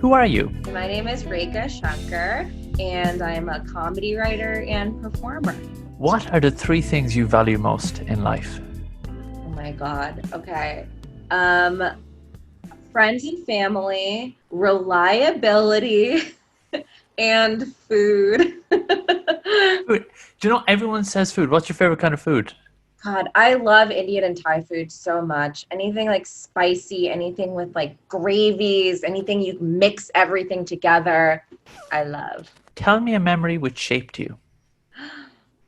Who are you? My name is Rekha Shankar, and I'm a comedy writer and performer. What are the three things you value most in life? Oh my God. Okay. Friends and family, reliability, and food. Food. Do you know everyone says food? What's your favorite kind of food? God, I love Indian and Thai food so much. Anything like spicy, anything with like gravies, anything you mix everything together, I love. Tell me a memory which shaped you.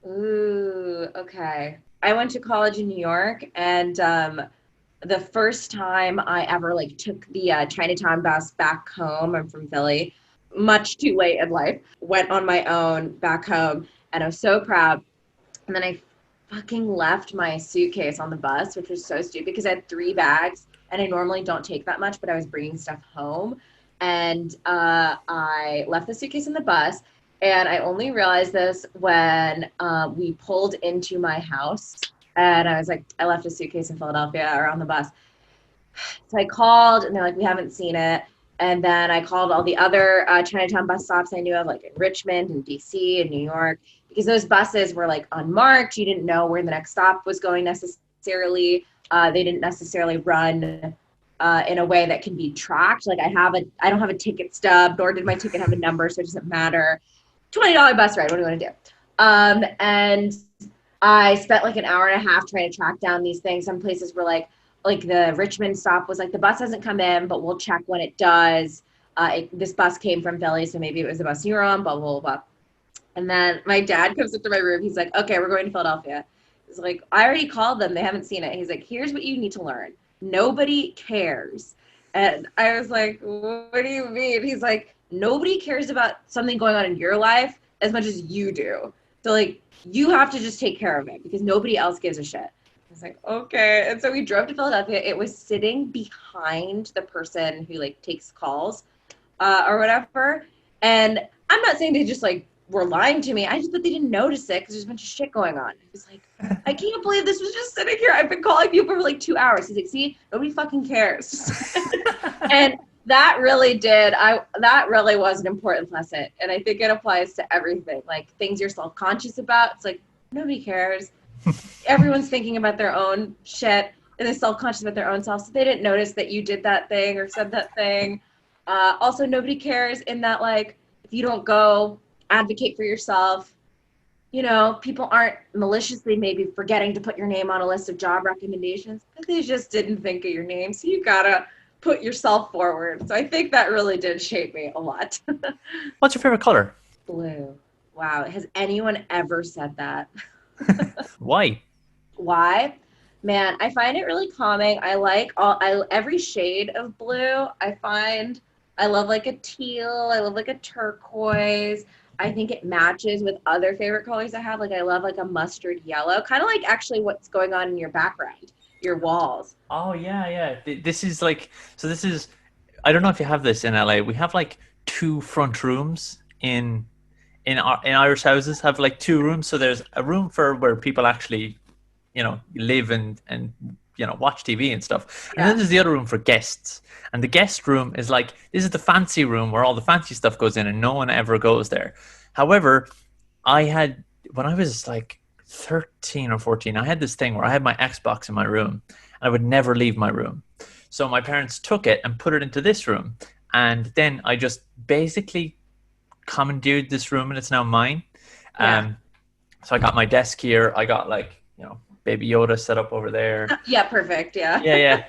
Ooh, okay. I went to college in New York, and the first time I ever like took the Chinatown bus back home. I'm from Philly, much too late in life. Went on my own back home, and I was so proud. And then I fucking left my suitcase on the bus, which was so stupid because I had 3 bags, and I normally don't take that much, but I was bringing stuff home, and I left the suitcase in the bus. And I only realized this when we pulled into my house, and I was like, I left a suitcase in Philadelphia or on the bus. So I called, and they're like, we haven't seen it. And then I called all the other Chinatown bus stops I knew of, like in Richmond and DC and New York, because those buses were like unmarked. You didn't know where the next stop was going necessarily. They didn't necessarily run in a way that can be tracked. Like I don't have a ticket stub, nor did my ticket have a number, so it doesn't matter. $20 bus ride. What do you want to do? And I spent like an hour and a half trying to track down these things. Some places were like the Richmond stop was like, the bus hasn't come in, but we'll check when it does. This bus came from Philly, so maybe it was the bus you were on, blah, blah, blah. And then my dad comes up to my room. He's like, okay, we're going to Philadelphia. He's like, I already called them. They haven't seen it. He's like, here's what you need to learn. Nobody cares. And I was like, what do you mean? He's like, nobody cares about something going on in your life as much as you do. So like, you have to just take care of it because nobody else gives a shit. I was like, okay. And so we drove to Philadelphia. It was sitting behind the person who like takes calls or whatever. And I'm not saying they just like were lying to me. I just thought they didn't notice it because there's a bunch of shit going on. It was like, I can't believe this was just sitting here. I've been calling people for like 2 hours. He's like, see, nobody fucking cares. And that really that really was an important lesson. And I think it applies to everything, like things you're self-conscious about. It's like, nobody cares. Everyone's thinking about their own shit and they're self-conscious about their own self. So they didn't notice that you did that thing or said that thing. Also, nobody cares in that, like, if you don't go advocate for yourself, you know, people aren't maliciously maybe forgetting to put your name on a list of job recommendations, but they just didn't think of your name. So you gotta put yourself forward. So I think that really did shape me a lot. What's your favorite color? Blue. Wow. Has anyone ever said that? Why? Why? Man, I find it really calming. I like every shade of blue. I love like a teal. I love like a turquoise. I think it matches with other favorite colors I have. Like I love like a mustard yellow, kind of like actually what's going on in your background, your walls. Oh yeah, yeah. This is like I don't know if you have this in LA. We have like two front rooms in Irish houses have like two rooms. So there's a room for where people actually, live and watch TV and stuff. And then there's the other room for guests. And the guest room is like, this is the fancy room where all the fancy stuff goes in and no one ever goes there. However, when I was like 13 or 14, I had this thing where I had my Xbox in my room and I would never leave my room. So my parents took it and put it into this room. And then I just basically commandeered this room and it's now mine. Yeah. So I got my desk here. I got like, Baby Yoda set up over there. Yeah, perfect. Yeah. Yeah.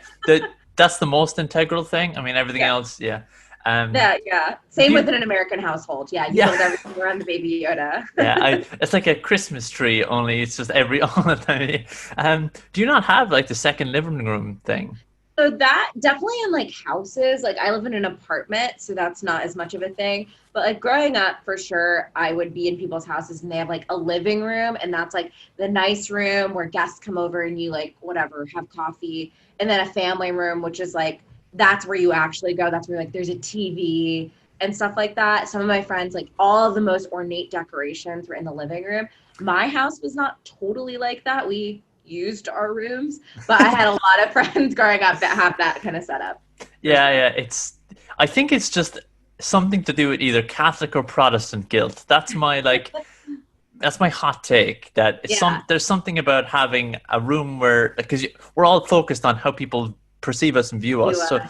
That's the most integral thing. I mean, everything else, yeah. Yeah. Same with an American household. Yeah, you build everything around the Baby Yoda. Yeah, it's like a Christmas tree, only it's just all the time. Do you not have like the second living room thing? So that definitely in like houses, like I live in an apartment, so that's not as much of a thing. But like growing up, for sure, I would be in people's houses and they have like a living room, and that's like the nice room where guests come over and you like whatever, have coffee, and then a family room, which is like that's where you actually go. That's where like there's a TV and stuff like that. Some of my friends, like all of the most ornate decorations were in the living room. My house was not totally like that. We used our rooms, but I had a lot of friends growing up that have that kind of setup. Yeah. I think it's just something to do with either Catholic or Protestant guilt. That's my hot take. That Yeah, there's something about having a room where, because we're all focused on how people perceive us and view us. you So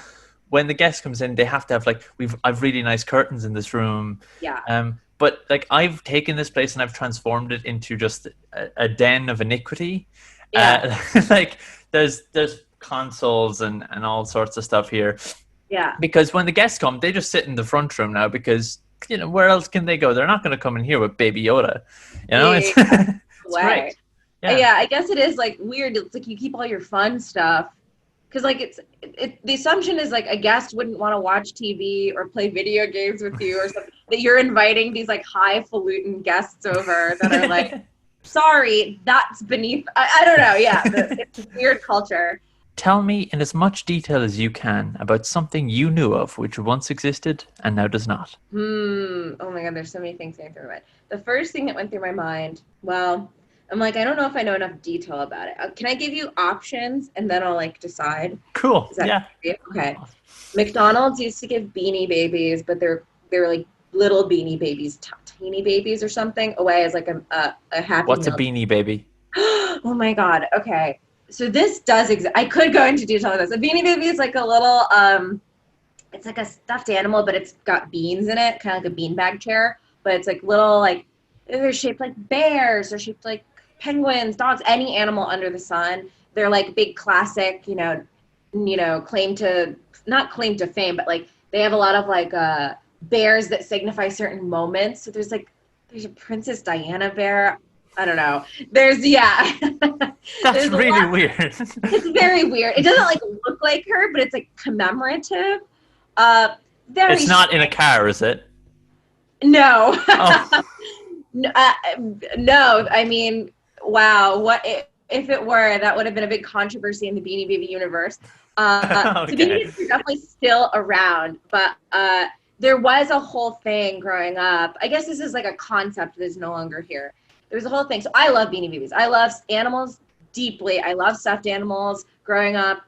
when the guest comes in, they have to have like I've really nice curtains in this room. yeah, But like I've taken this place and I've transformed it into just a den of iniquity. yeah, Like there's consoles and all sorts of stuff here, yeah. because when the guests come, they just sit in the front room now because where else can they go? They're not going to come in here with Baby Yoda. It's Yeah, it's great. way. Yeah. Yeah, I guess it is like weird. It's like you keep all your fun stuff because like the assumption is like a guest wouldn't want to watch TV or play video games with you or something. That you're inviting these like highfalutin guests over that are like, sorry, that's beneath. I don't know. Yeah, it's a weird culture. Tell me in as much detail as you can about something you knew of which once existed and now does not. Oh my God, there's so many things going through my mind. The first thing that went through my mind, well, I'm like, I don't know if I know enough detail about it. Can I give you options and then I'll like decide? Cool. Is that Yeah. okay? McDonald's used to give Beanie Babies, but they're like little Beanie Babies, tiny babies or something, away as like a Happy What's a Meal. Beanie Baby? Oh my God. Okay. So this does exist. I could go into detail with this. A Beanie Baby is like a little it's like a stuffed animal, but it's got beans in it, kind of like a beanbag chair. But it's like little like they're shaped like bears, they're shaped like penguins, dogs, any animal under the sun. They're like big classic, claim to not claim to fame, but like they have a lot of like bears that signify certain moments. So there's a Princess Diana bear. I don't know. That's There's a really lot. weird. It's very weird. It doesn't like look like her, but it's like commemorative. Uh, very It's not in a strange. car, is it? No. Oh. No. I mean, wow. If it were? That would have been a big controversy in the Beanie Baby universe. So Beanie Okay. Babies are definitely still around, but there was a whole thing growing up. I guess this is like a concept that is no longer here. There's a whole thing. So I love Beanie Babies. I love animals deeply. I love stuffed animals growing up.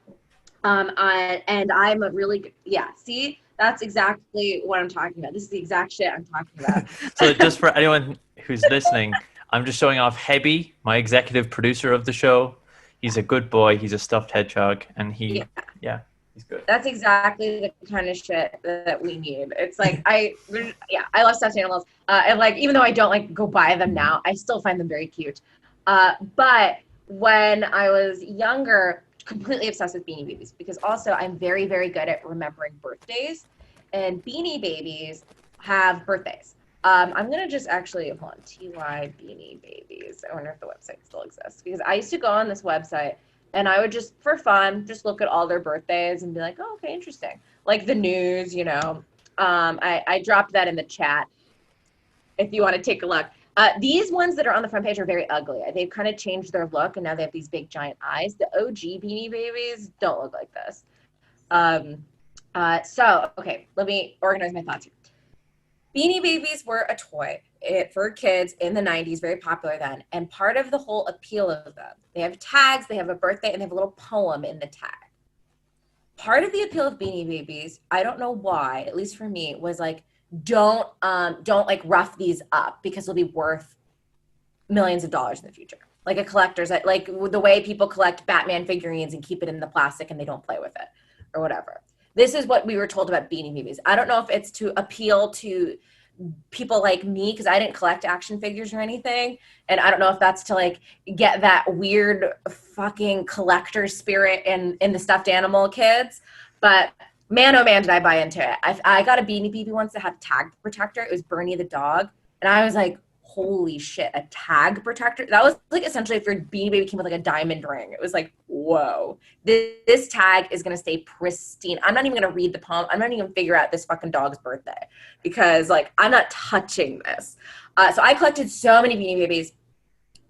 And I'm a really good, yeah, see, that's exactly what I'm talking about. This is the exact shit I'm talking about. So just for anyone who's listening, I'm just showing off Hebby, my executive producer of the show. He's a good boy. He's a stuffed hedgehog, and Yeah, yeah, he's good. that's exactly the kind of shit that we need. It's like, I love stuffed animals. And like, even though I don't like go buy them now, I still find them very cute. But when I was younger, completely obsessed with Beanie Babies because also I'm very, very good at remembering birthdays, and Beanie Babies have birthdays. I'm going to just actually, hold on, TY Beanie Babies. I wonder if the website still exists because I used to go on this website and I would just, for fun, just look at all their birthdays and be like, oh, okay, interesting. Like the news, I dropped that in the chat if you want to take a look. These ones that are on the front page are very ugly. They've kind of changed their look, and now they have these big giant eyes. The OG Beanie Babies don't look like this. Okay, let me organize my thoughts here. Beanie Babies were a toy for kids in the 90s, very popular then. And part of the whole appeal of them, they have tags, they have a birthday, and they have a little poem in the tag. Part of the appeal of Beanie Babies, I don't know why, at least for me, was like, don't like rough these up because they'll be worth millions of dollars in the future. Like a collector's, like the way people collect Batman figurines and keep it in the plastic and they don't play with it or whatever. This is what we were told about Beanie Babies. I don't know if it's to appeal to people like me because I didn't collect action figures or anything, and I don't know if that's to like get that weird fucking collector spirit in the stuffed animal kids, but man, oh man, did I buy into it. I got a Beanie Baby once that had a tag protector. It was Bernie the dog. And I was like, holy shit, a tag protector? That was like essentially if your Beanie Baby came with like a diamond ring. It was like, whoa. This tag is going to stay pristine. I'm not even going to read the poem. I'm not even going to figure out this fucking dog's birthday because like I'm not touching this. So I collected so many Beanie Babies,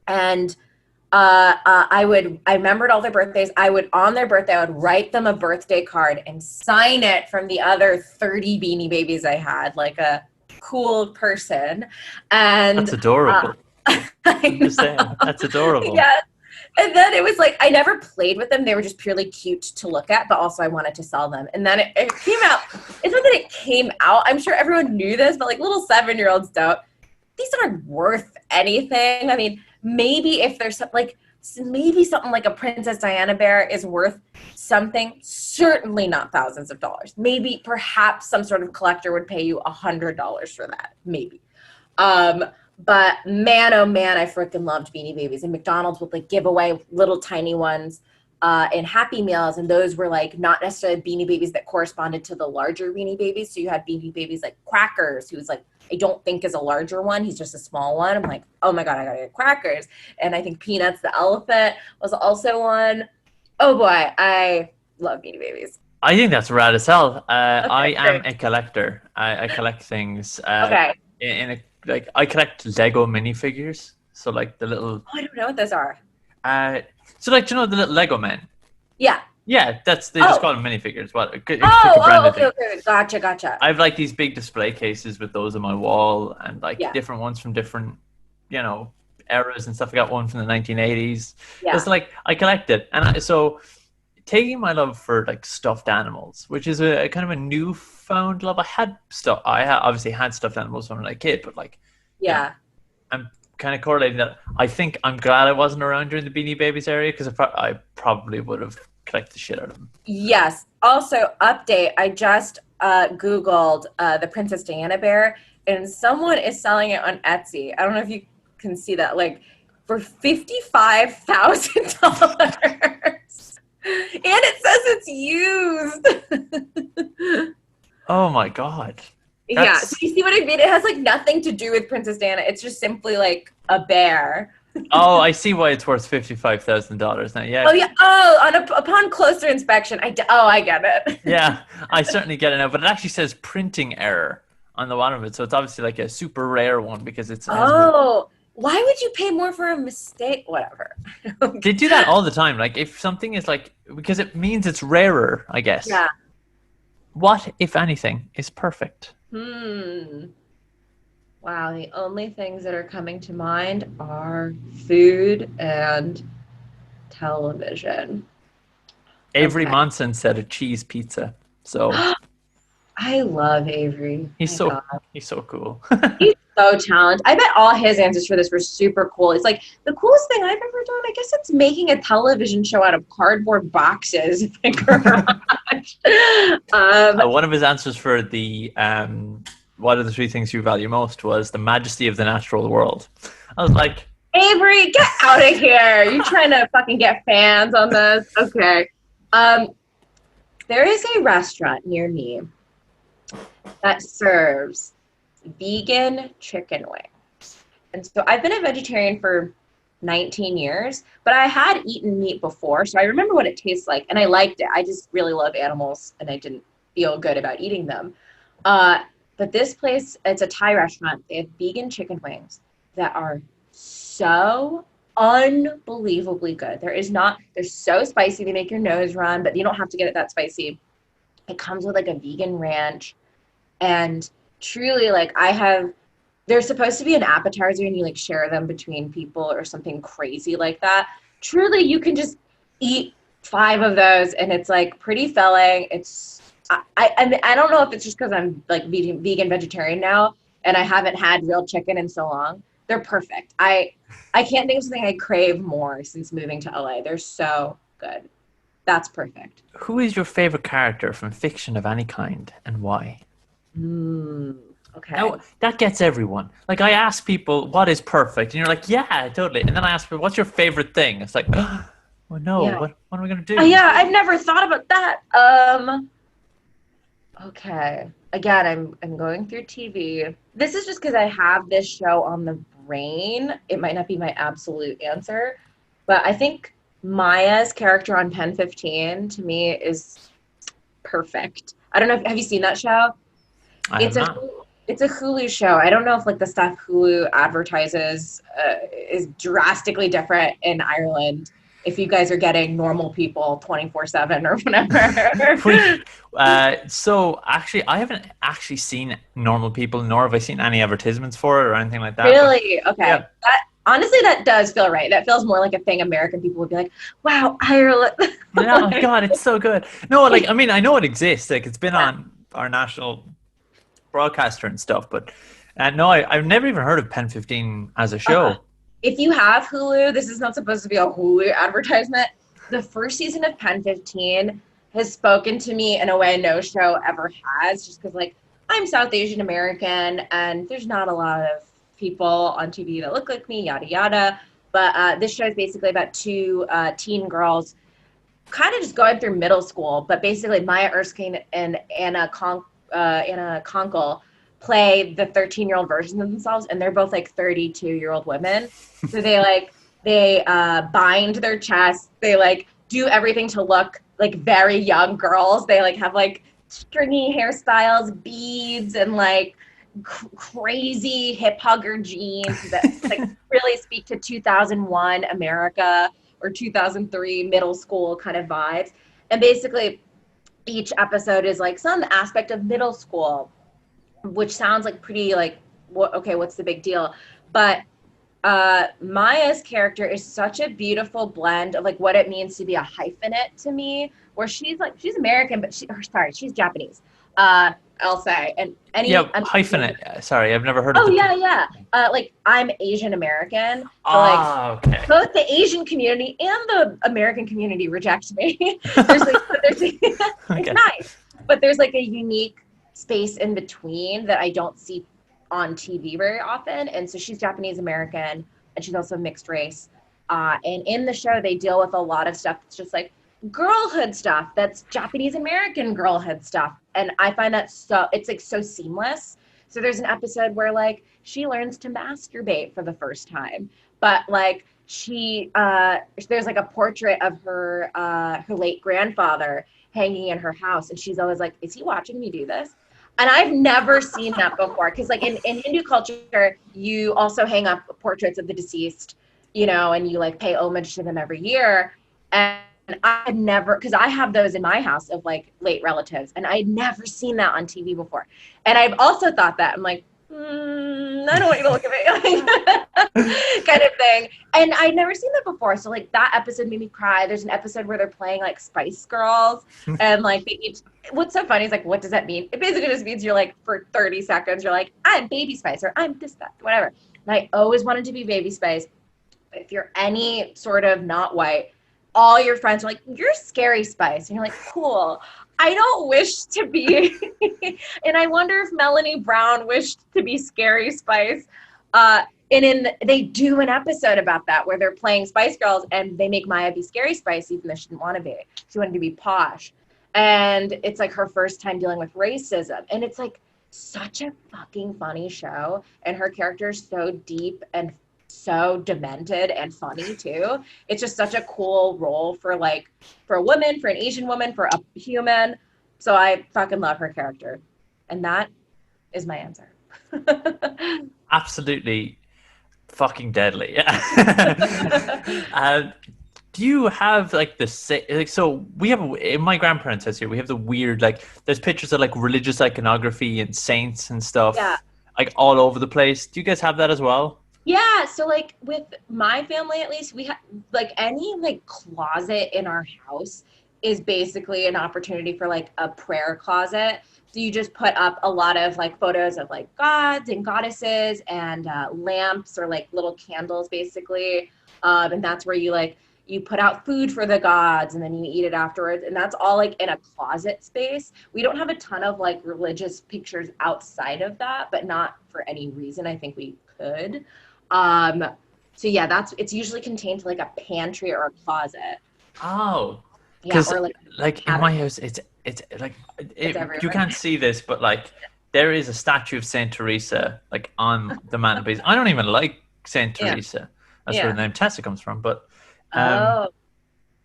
and I remembered all their birthdays. On their birthday, I would write them a birthday card and sign it from the other 30 Beanie Babies I had, like a cool person. And That's adorable. I I'm just saying, that's adorable. yeah, And then it was like, I never played with them. They were just purely cute to look at, but also I wanted to sell them. And then it came out. It's not that it came out. I'm sure everyone knew this, but like little 7-year-olds don't. These aren't worth anything. I mean, maybe if there's maybe something like a Princess Diana bear is worth something, certainly not thousands of dollars. Maybe perhaps some sort of collector would pay you $100 for that. Maybe. But man, oh man, I freaking loved Beanie Babies. And McDonald's would like give away little tiny ones in Happy Meals. And those were like not necessarily Beanie Babies that corresponded to the larger Beanie Babies. So you had Beanie Babies like Crackers, who's like, I don't think is a larger one. He's just a small one. I'm like, oh my God, I gotta get Crackers. And I think Peanuts the elephant was also one. Oh boy, I love Beanie Babies. I think that's rad as hell. I am a collector. I collect things. Okay. Like I collect Lego minifigures. So like the little. Oh, I don't know what those are. So like, do you know the little Lego men? Yeah. Yeah, they just call them minifigures. What? Okay. Gotcha. I have like these big display cases with those on my wall, and like different ones from different, eras and stuff. I got one from the 1980s. Yeah. It's like I collect it, and so taking my love for like stuffed animals, which is a kind of a newfound love. I obviously had stuffed animals when I was a kid, but like, I'm kind of correlating that. I think I'm glad I wasn't around during the Beanie Babies area because I probably would have collect the shit out of them. Yes. Also, update. I just Googled the Princess Diana bear, and someone is selling it on Etsy. I don't know if you can see that, like for $55,000, and it says it's used. Oh my God. Yeah. So you see what I mean? It has like nothing to do with Princess Diana. It's just simply like a bear. Oh, I see why it's worth $55,000 now. Yeah. Oh yeah. Oh, upon closer inspection, I get it. Yeah, I certainly get it now. But it actually says printing error on the bottom of it, so it's obviously like a super rare one because it's. Oh, why would you pay more for a mistake? Whatever. They do that all the time. Like if something is like because it means it's rarer, I guess. Yeah. What, if anything, is perfect? Wow, the only things that are coming to mind are food and television. Avery Monson said a cheese pizza. So I love Avery. He's so cool. He's so talented. I bet all his answers for this were super cool. It's like the coolest thing I've ever done. I guess it's making a television show out of cardboard boxes in the garage. One of his answers for the what are the 3 things you value most was the majesty of the natural world. I was like, Avery, get out of here. You're trying to fucking get fans on this? Okay. There is a restaurant near me that serves vegan chicken wings. And so I've been a vegetarian for 19 years, but I had eaten meat before, so I remember what it tastes like, and I liked it. I just really love animals, and I didn't feel good about eating them. But this place, it's a Thai restaurant. They have vegan chicken wings that are so unbelievably good. They're so spicy. They make your nose run, but you don't have to get it that spicy. It comes with like a vegan ranch. And truly, like they're supposed to be an appetizer and you like share them between people or something crazy like that. Truly, you can just eat 5 of those and it's like pretty filling. I don't know if it's just because I'm like vegan vegetarian now and I haven't had real chicken in so long. They're perfect. I can't think of something I crave more since moving to LA. They're so good. That's perfect. Who is your favorite character from fiction of any kind and why? Okay. Now, that gets everyone. Like I ask people, what is perfect? And you're like, yeah, totally. And then I ask people, what's your favorite thing? It's like, oh, well, no, yeah. What am I going to do? Yeah, I've never thought about that. Okay. Again, I'm going through TV. This is just because I have this show on the brain. It might not be my absolute answer, but I think Maya's character on Pen 15 to me is perfect. I don't know. Have you seen that show? It's a Hulu show. I don't know if like the stuff Hulu advertises is drastically different in Ireland. If you guys are getting normal people 24/7 or whatever. So actually, I haven't actually seen Normal People, nor have I seen any advertisements for it or anything like that. Really? Okay. Yeah. Honestly, that does feel right. That feels more like a thing American people would be like, wow, Ireland. Yeah, oh God, it's so good. No, like I mean, I know it exists. Like it's been Yeah. on our national broadcaster and stuff, but no, I've never even heard of Pen 15 as a Uh, show. if you have Hulu, this is not supposed to be a Hulu advertisement. The first season of Pen 15 has spoken to me in a way no show ever has, just because, like, I'm South Asian American and there's not a lot of people on TV that look like me, yada, yada. But this show is basically about two teen girls kind of just going through middle school, but basically Maya Erskine and Anna Conkle play the 13-year-old versions of themselves, and they're both like 32-year-old women. So they bind their chests. They like do everything to look like very young girls. They like have like stringy hairstyles, beads, and like crazy hip hugger jeans that like really speak to 2001 America or 2003 middle school kind of vibes. And basically, each episode is like some aspect of middle school, which sounds like pretty like, okay, what's the big deal? But Maya's character is such a beautiful blend of like what it means to be a hyphenate to me, where she's American, but she's Japanese. I'll say, and Yeah, hyphenate. Sorry, I've never heard of oh the yeah, two. yeah. Like I'm Asian American, so like Ah, okay. both the Asian community and the American community reject me. there's like there's it's Okay. nice, but there's like a unique space in between that I don't see on TV very often. And so she's Japanese American, and she's also mixed race. And in the show, they deal with a lot of stuff that's just like girlhood stuff. That's Japanese American girlhood stuff, and I find that it's like so seamless. So there's an episode where like she learns to masturbate for the first time, but like there's like a portrait of her late grandfather hanging in her house, and she's always like, is he watching me do this? And I've never seen that before, because like in Hindu culture, you also hang up portraits of the deceased, and you like pay homage to them every year. And I've never, because I have those in my house of like late relatives, and I'd never seen that on TV before. And I've also thought that I'm like, I don't want you to look at me, kind of thing. And I'd never seen that before. So like that episode made me cry. There's an episode where they're playing like Spice Girls, and like what's so funny is like, what does that mean? It basically just means you're like, for 30 seconds, you're like, I'm Baby Spice, or I'm this, that, whatever. And I always wanted to be Baby Spice. But if you're any sort of not white, all your friends are like, you're Scary Spice. And you're like, cool. I don't wish to be. And I wonder if Melanie Brown wished to be Scary Spice. They do an episode about that where they're playing Spice Girls, and they make Maya be Scary Spice even though she didn't want to be. She wanted to be posh. And it's like her first time dealing with racism. And it's like such a fucking funny show. And her character is so deep and so demented and funny too. It's just such a cool role for a woman, for an Asian woman, for a human. So I fucking love her character. And that is my answer. Absolutely fucking deadly. Do you have like so we have in my grandparents' house here, we have the weird, like there's pictures of like religious iconography and saints and stuff, Yeah. like all over the place. Do you guys have that as well? Yeah, so like with my family at least, we have like any like closet in our house is basically an opportunity for like a prayer closet. So you just put up a lot of like photos of like gods and goddesses and lamps or like little candles basically. And that's where you put out food for the gods and then you eat it afterwards. And that's all like in a closet space. We don't have a ton of like religious pictures outside of that, but not for any reason. I think we could. So yeah, it's usually contained to like a pantry or a closet. Oh, Yeah, because or like in my house, it's like everywhere. you can't see this, but like there is a statue of Saint Teresa like on the mantelpiece. I don't even like Saint Teresa. That's where the name Tessa comes from. But Oh,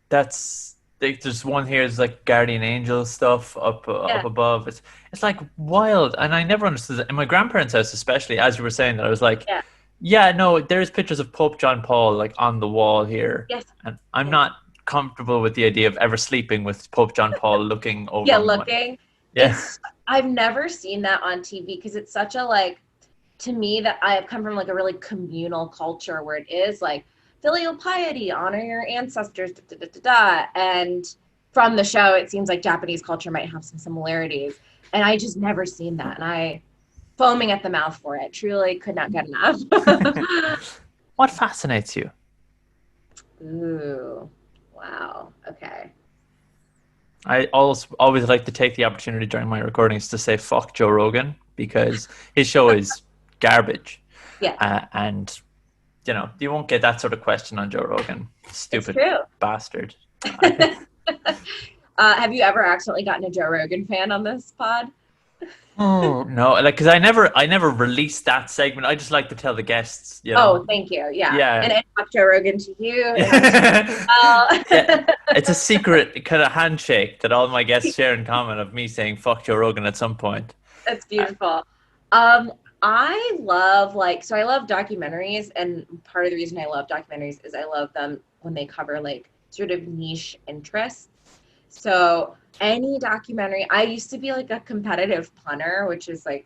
there's one here is like guardian angel stuff up above. It's like wild, and I never understood it. In my grandparents' house, especially, as you were saying that, I was like, yeah. yeah, no, there's pictures of Pope John Paul like on the wall here, Yes. and I'm not comfortable with the idea of ever sleeping with Pope John Paul looking over. Yeah, on looking. Yeah. I've never seen that on TV because it's such a like to me, that I have come from like a really communal culture where it is like filial piety, honor your ancestors, da, da, da, da, da. And from the show, it seems like Japanese culture might have some similarities. And I just never seen that. And I foaming at the mouth for it. Truly could not get enough. What fascinates you? Ooh, wow. Okay. I always like to take the opportunity during my recordings to say fuck Joe Rogan because his show is garbage. Yeah, And, you won't get that sort of question on Joe Rogan. it's Stupid true. bastard. Have you ever accidentally gotten a Joe Rogan fan on this pod? Oh no, like because I never released that segment. I just like to tell the guests, Oh, thank you. Yeah. Yeah. And talk Joe Rogan to you. Yeah, And it's a secret kind of handshake that all my guests share in common of me saying fuck Joe Rogan at some point. That's beautiful. I love I love documentaries, and part of the reason I love documentaries is I love them when they cover like sort of niche interests. So any documentary, I used to be like a competitive punter, which is like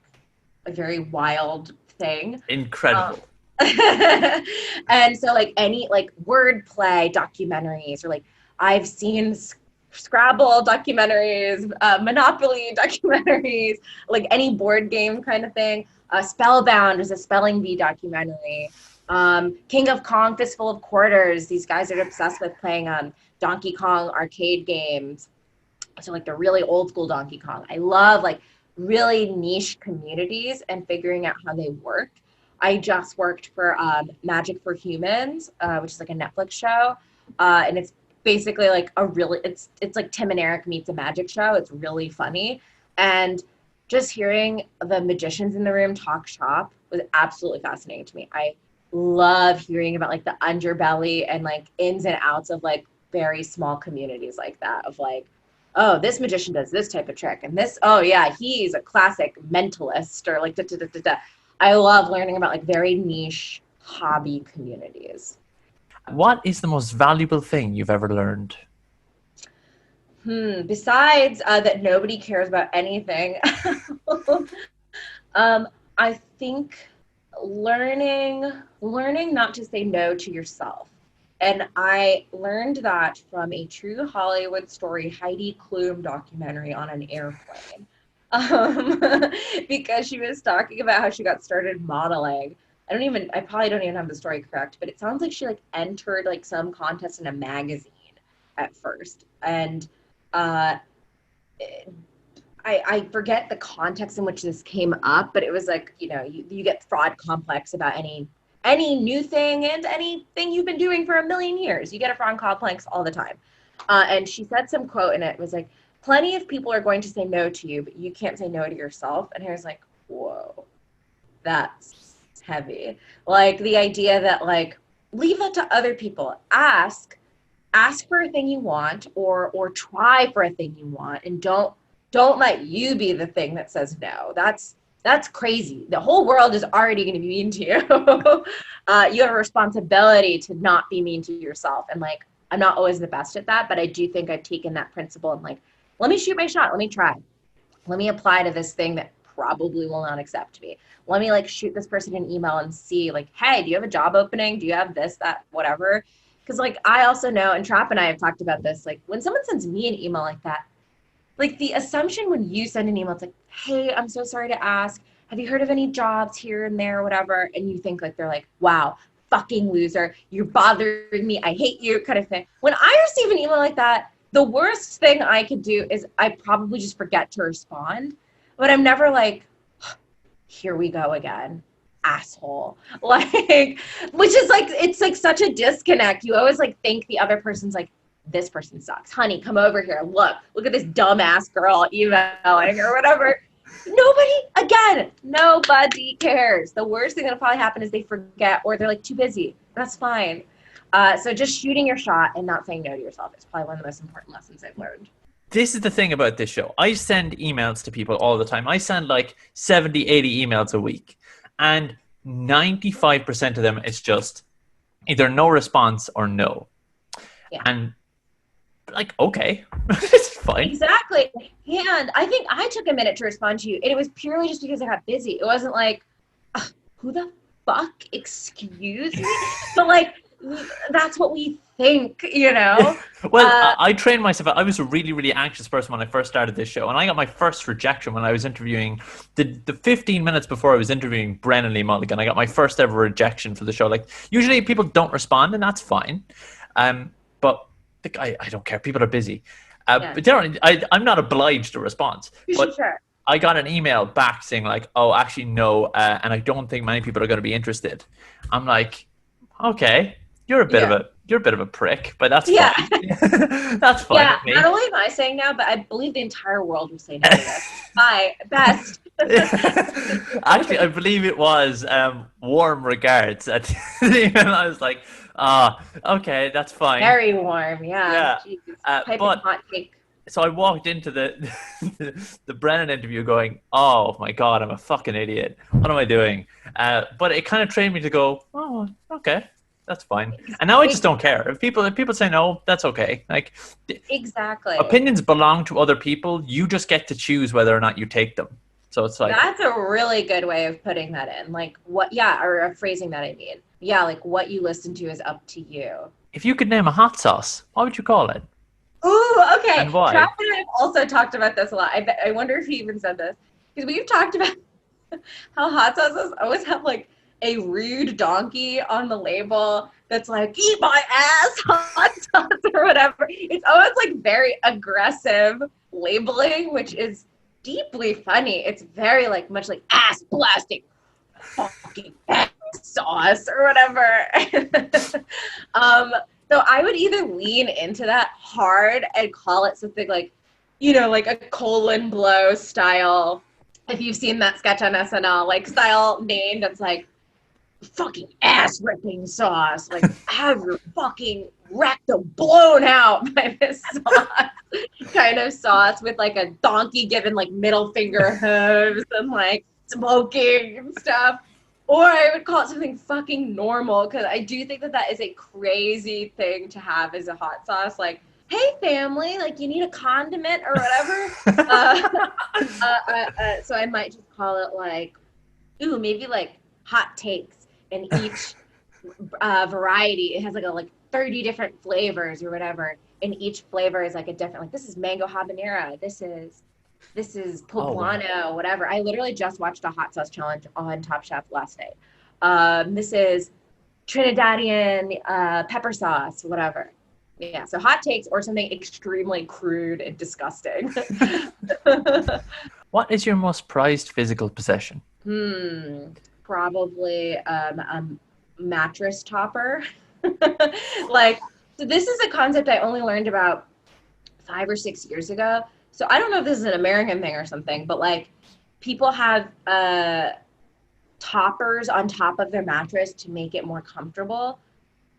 a very wild thing. Um, Incredible. and so like any like wordplay documentaries or like I've seen Scrabble documentaries, Monopoly documentaries, like any board game kind of thing. Spellbound is a spelling bee documentary. King of Kong, Fistful of Quarters. These guys are obsessed with playing Donkey Kong arcade games. So like the really old school Donkey Kong. I love like really niche communities and figuring out how they work. I just worked for Magic for Humans, which is like a Netflix show, and it's basically like it's like Tim and Eric meets a magic show. It's really funny, and just hearing the magicians in the room talk shop was absolutely fascinating to me. I love hearing about like the underbelly and like ins and outs of like very small communities like that of like, oh, this magician does this type of trick and this, oh yeah, he's a classic mentalist or like da, da, da, da, da. I love learning about like very niche hobby communities. What is the most valuable thing you've ever learned? Besides that nobody cares about anything, I think learning not to say no to yourself. And I learned that from a true Hollywood story, Heidi Klum documentary on an airplane. Um, because she was talking about how she got started modeling. I probably don't even have the story correct, but it sounds like she like entered like some contest in a magazine at first. And uh, I forget the context in which this came up, but it was like, you get fraud complex about any new thing and anything you've been doing for a million years. You get a fraud complex all the time. And she said some quote, and it was like, plenty of people are going to say no to you, but you can't say no to yourself. And I was like, whoa, that's heavy. Like the idea that like, leave that to other people. Ask for a thing you want or try for a thing you want, and don't let you be the thing that says no. That's crazy. The whole world is already going to be mean to you. You have a responsibility to not be mean to yourself. And like, I'm not always the best at that, but I do think I've taken that principle and like, let me shoot my shot. Let me try. Let me apply to this thing that probably will not accept me. Let me like shoot this person an email and see like, hey, do you have a job opening? Do you have this, that, whatever? Because like, I also know, and Trap and I have talked about this, like when someone sends me an email like that, like the assumption when you send an email, it's like, hey, I'm so sorry to ask, have you heard of any jobs here and there, whatever? And you think like, they're like, wow, fucking loser, you're bothering me, I hate you, kind of thing. When I receive an email like that, the worst thing I could do is I probably just forget to respond, but I'm never like, here we go again, asshole. Like, which is like, it's like such a disconnect. You always like think the other person's like, this person sucks. Honey, come over here. Look at this dumbass girl emailing or whatever. Nobody cares. The worst thing that'll probably happen is they forget or they're like too busy. That's fine. So just shooting your shot and not saying no to yourself is probably one of the most important lessons I've learned. This is the thing about this show. I send emails to people all the time. I send like 70, 80 emails a week. And 95% of them, it's just either no response or no. Yeah. And like, okay, it's fine. Exactly. And I think I took a minute to respond to you. And it was purely just because I got busy. It wasn't like, who the fuck, excuse me? But like, that's what we think, you know? Well, Uh, I trained myself. I was a really, really anxious person when I first started this show, and I got my first rejection when I was interviewing the 15 minutes before I was interviewing Brennan Lee Mulligan. I got my first ever rejection for the show. Like, usually people don't respond, and that's fine. But I don't care. People are busy. yeah, But generally, I'm not obliged to respond. But sure. I got an email back saying like, "Oh, actually, no," and I don't think many people are going to be interested. I'm like, okay, Yeah. you're a bit of a prick, but that's Yeah. fine. That's fine Yeah. with Not me. only am I saying no, but I believe the entire world will say no to this. Bye. Best. Actually, I believe it was warm regards at the email. I was like, okay, that's fine. Very warm. Yeah. Yeah, Jeez. Piping but hot take. so I walked into the Brennan interview going, "Oh my god, I'm a fucking idiot. What am I doing?" But it kind of trained me to go, "Oh, okay, that's fine." And now I just don't care. If people say no, that's okay. Like Exactly. opinions belong to other people. You just get to choose whether or not you take them. So it's like, That's a really good way of putting that in. Like what, yeah, or phrasing that, I mean. Yeah, like what you listen to is up to you. if you could name a hot sauce, what would you call it Ooh, okay. and Trav why? and I have also talked about this a lot. I wonder if he even said this. Because we've talked about how hot sauces always have like a rude donkey on the label that's like, eat my ass, hot sauce, or whatever. It's always like very aggressive labeling, which is deeply funny. It's very like much like ass blasting fucking ass sauce or whatever. um, so I would either lean into that hard and call it something like, like a colon blow style. If you've seen that sketch on SNL, like style name that's like fucking ass ripping sauce, like have your fucking rectum blown out by this sauce kind of sauce with like a donkey giving like middle finger hooves and like smoking and stuff. Or I would call it something fucking normal because I do think that that is a crazy thing to have as a hot sauce. Like, hey, family, like you need a condiment or whatever. Uh, so I might just call it like, ooh, maybe like hot takes, and each variety it has like 30 different flavors or whatever, and each flavor is like a different, like this is mango habanero, this is Oh wow. poblano, whatever. I literally just watched a hot sauce challenge on Top Chef last night. This is Trinidadian pepper sauce, whatever. Yeah, so hot takes or something extremely crude and disgusting. What is your most prized physical possession? Hmm, probably a mattress topper. Like, so this is a concept I only learned about 5 or 6 years ago. So I don't know if this is an American thing or something, but like people have toppers on top of their mattress to make it more comfortable.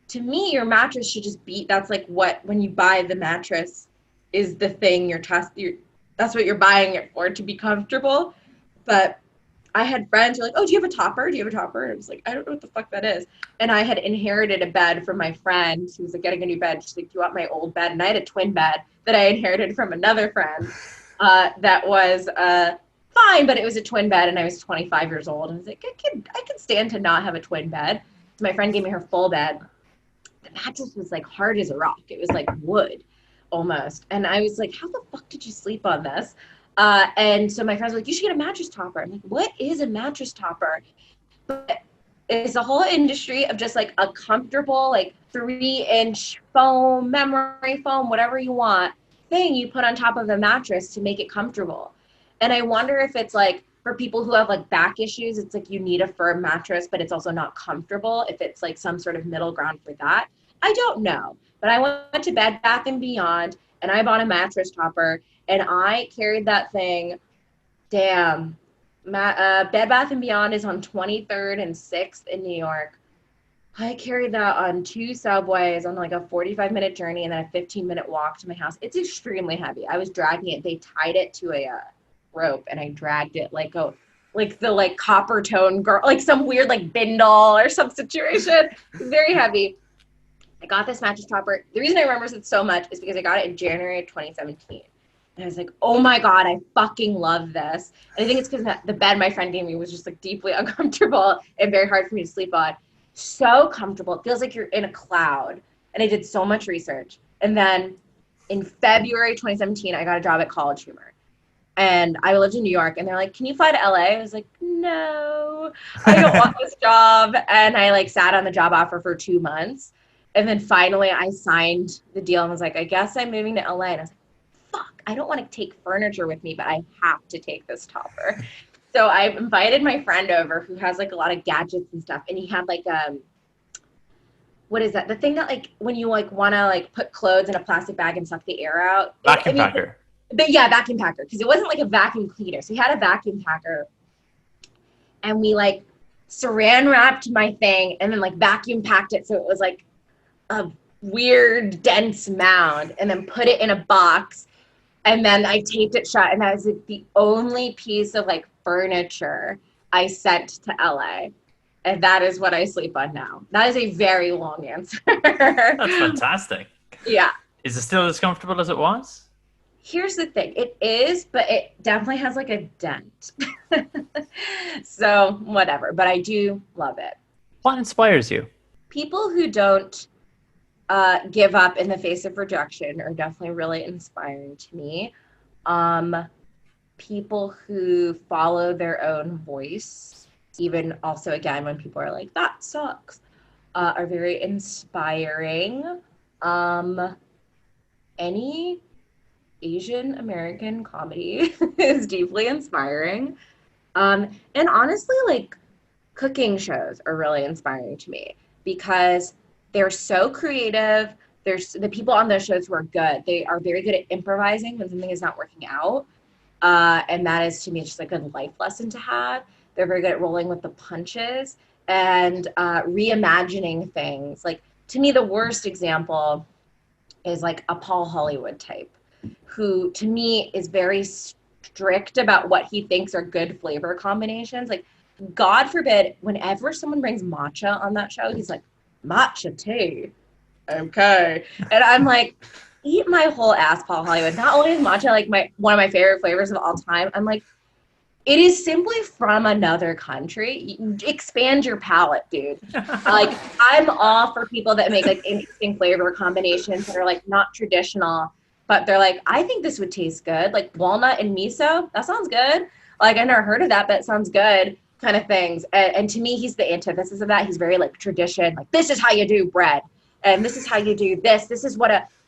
To me, your mattress should just be, that's like what, when you buy the mattress is the thing that's what you're buying it for, to be comfortable. But I had friends who were like, oh, do you have a topper? Do you have a topper? And I was like, I don't know what the fuck that is. And I had inherited a bed from my friend who was like getting a new bed. She's like, do you want my old bed? And I had a twin bed that I inherited from another friend that was fine, but it was a twin bed and I was 25 years old. And I was like, I could stand to not have a twin bed. So my friend gave me her full bed. The mattress was like hard as a rock. It was like wood almost. And I was like, how the fuck did you sleep on this? And so my friends were like, you should get a mattress topper. I'm like, what is a mattress topper? But it's a whole industry of just like a comfortable, like 3-inch foam, memory foam, whatever you want, thing you put on top of the mattress to make it comfortable. And I wonder if it's like for people who have like back issues, it's like you need a firm mattress, but it's also not comfortable. If it's like some sort of middle ground for that, I don't know. But I went to Bed Bath and Beyond and I bought a mattress topper and I carried that thing. Damn. Bed Bath and Beyond is on 23rd and 6th in New York. I carried that on 2 subways on like a 45-minute journey and then a 15-minute walk to my house. It's extremely heavy. I was dragging it. They tied it to a rope and I dragged it like the like copper tone girl, like some weird like bindle or some situation. Very heavy. I got this mattress topper. The reason I remember it so much is because I got it in January of 2017. And I was like, oh my God, I fucking love this. And I think it's because the bed my friend gave me was just like deeply uncomfortable and very hard for me to sleep on. So comfortable. It feels like you're in a cloud. And I did so much research. And then in February 2017, I got a job at College Humor. And I lived in New York, and they're like, can you fly to LA? I was like, no, I don't want this job. And I like sat on the job offer for 2 months. And then finally I signed the deal and was like, I guess I'm moving to LA. And I was like, fuck, I don't want to take furniture with me, but I have to take this topper. So I invited my friend over who has like a lot of gadgets and stuff. And he had like, what is that? The thing that like, when you like want to like put clothes in a plastic bag and suck the air out. Vacuum packer. But yeah, vacuum packer, because it wasn't like a vacuum cleaner. So he had a vacuum packer, and we like saran wrapped my thing and then like vacuum packed it so it was like a weird dense mound, and then put it in a box, and then I taped it shut. And that was like the only piece of like furniture I sent to LA. And that is what I sleep on now. That is a very long answer. That's fantastic. Yeah. Is it still as comfortable as it was? Here's the thing. It is, but it definitely has like a dent. So whatever, but I do love it. What inspires you? People who don't give up in the face of rejection are definitely really inspiring to me. People who follow their own voice, even also again when people are like, that sucks, are very inspiring. Any Asian American comedy is deeply inspiring. And honestly, like cooking shows are really inspiring to me because they're so creative. There's the people on those shows who are good. They are very good at improvising when something is not working out. And that is to me just like a good life lesson to have. They're very good at rolling with the punches and reimagining things. Like to me, the worst example is like a Paul Hollywood type, who to me is very strict about what he thinks are good flavor combinations. Like, God forbid, whenever someone brings matcha on that show, he's like, matcha tea. Okay. And I'm like, eat my whole ass, Paul Hollywood. Not only is matcha like one of my favorite flavors of all time, I'm like, it is simply from another country. Expand your palate, dude. Like, I'm all for people that make like interesting flavor combinations that are like not traditional, but they're like, I think this would taste good. Like walnut and miso, that sounds good. Like, I never heard of that, but it sounds good, kind of things. And to me, he's the antithesis of that. He's very like tradition. Like, this is how you do bread. And this is how you do this. This is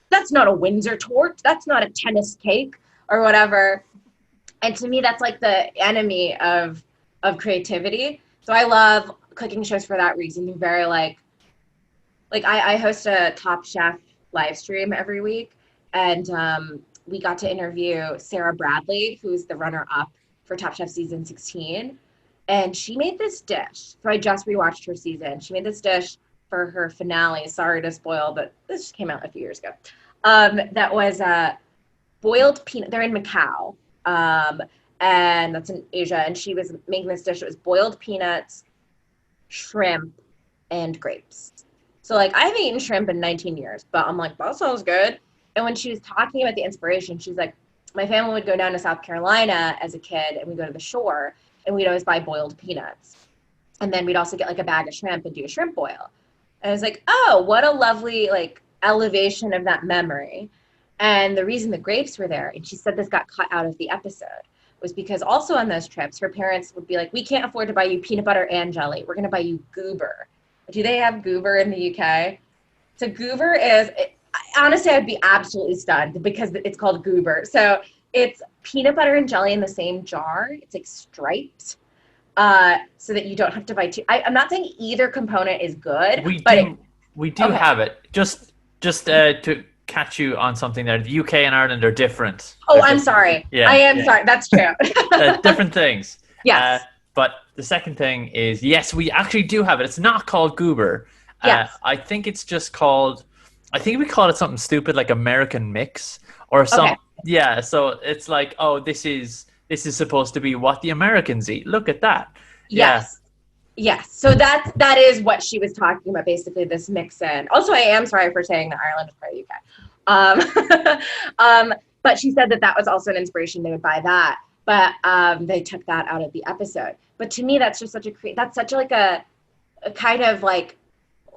that's not a Windsor tort. That's not a tennis cake or whatever. And to me, that's like the enemy of creativity. So I love cooking shows for that reason. They're very like I host a Top Chef live stream every week. And we got to interview Sarah Bradley, who's the runner-up for Top Chef season 16. And she made this dish. So I just rewatched her season. She made this dish for her finale. Sorry to spoil, but this just came out a few years ago. That was boiled peanut. They're in Macau. And that's in Asia. And she was making this dish. It was boiled peanuts, shrimp, and grapes. So like I haven't eaten shrimp in 19 years, but I'm like, that sounds good. And when she was talking about the inspiration, she's like, my family would go down to South Carolina as a kid and we'd go to the shore and we'd always buy boiled peanuts. And then we'd also get like a bag of shrimp and do a shrimp boil. And I was like, oh, what a lovely like elevation of that memory. And the reason the grapes were there, and she said this got cut out of the episode, was because also on those trips, her parents would be like, we can't afford to buy you peanut butter and jelly. We're going to buy you goober. Do they have goober in the UK? So goober is, honestly, I'd be absolutely stunned because it's called goober. So it's peanut butter and jelly in the same jar. It's like striped so that you don't have to buy two. I'm not saying either component is good. We do have it. Just to catch you on something there. The UK and Ireland are different. I'm sorry. Yeah, I am sorry. That's true. Different things. Yes. But the second thing is, yes, we actually do have it. It's not called goober. Yes. I think it's just called, I think we call it something stupid like American mix or something. Okay. Yeah, so it's like, oh, this is supposed to be what the Americans eat. Look at that. Yes. Yeah. Yes. So that is what she was talking about, basically this mix in. Also, I am sorry for saying that Ireland is part of the UK. But she said that that was also an inspiration. They would buy that, but they took that out of the episode. But to me, that's just such that's such like a kind of like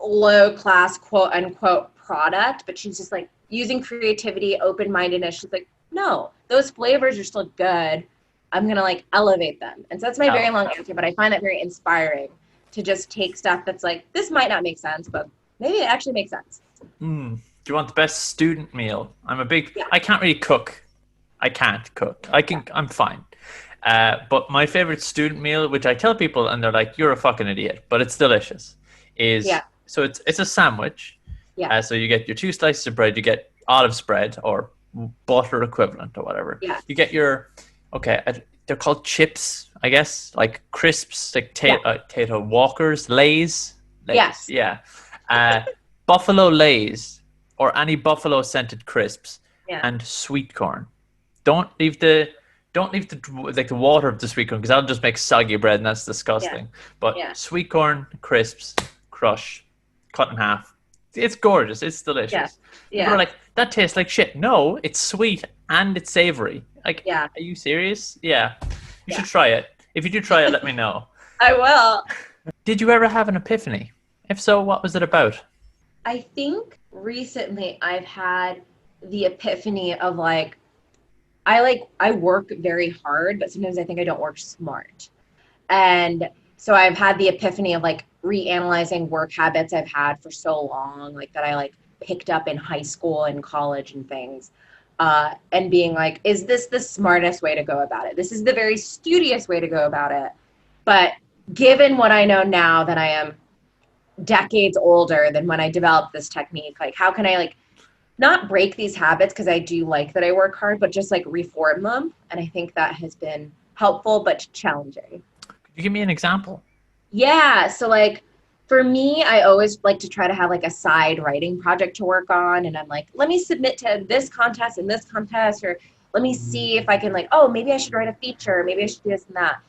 low class quote unquote product. But she's just like using creativity, open mindedness. She's like, no, those flavors are still good. I'm gonna like elevate them. And so that's my very long answer. But I find that very inspiring to just take stuff that's like, this might not make sense, but maybe it actually makes sense. Do you want the best student meal? Yeah. I can't really cook. I can't cook. I'm fine. But my favorite student meal, which I tell people and they're like, you're a fucking idiot, but it's delicious, so it's a sandwich. Yeah. So you get your 2 slices of bread, you get olive spread or butter equivalent or whatever. Yeah. You get they're called chips, I guess, like crisps, like Tato Walkers, Lay's. Yes. Yeah. Buffalo Lay's or any buffalo scented crisps and sweet corn. Don't leave the water of the sweet corn because that'll just make soggy bread and that's disgusting. But sweet corn crisps, crush, cut in half. It's gorgeous. It's delicious. Yeah. People are like, that tastes like shit. No, it's sweet and it's savory. Like, are you serious? Yeah. You should try it. If you do try it, let me know. I will. Did you ever have an epiphany? If so, what was it about? I think recently I've had the epiphany of like, I work very hard, but sometimes I think I don't work smart. And so I've had the epiphany of like reanalyzing work habits I've had for so long, like that I like picked up in high school and college and things. And being like, is this the smartest way to go about it? This is the very studious way to go about it. But given what I know now that I am decades older than when I developed this technique, like how can I like not break these habits because I do like that I work hard, but just like reform them. And I think that has been helpful but challenging. Could you give me an example? Yeah. So like for me, I always like to try to have like a side writing project to work on. And I'm like, let me submit to this contest and this contest, or let me see if I can like, oh, maybe I should write a feature. Maybe I should do this and that.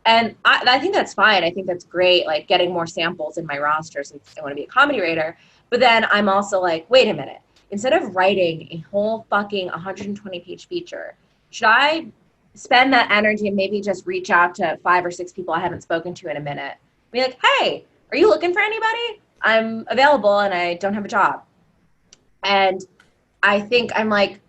And I think that's fine. I think that's great, like getting more samples in my roster since I want to be a comedy writer. But then I'm also like, wait a minute. Instead of writing a whole fucking 120-page feature, should I spend that energy and maybe just reach out to 5 or 6 people I haven't spoken to in a minute? Be like, hey, are you looking for anybody? I'm available and I don't have a job. And I think I'm like,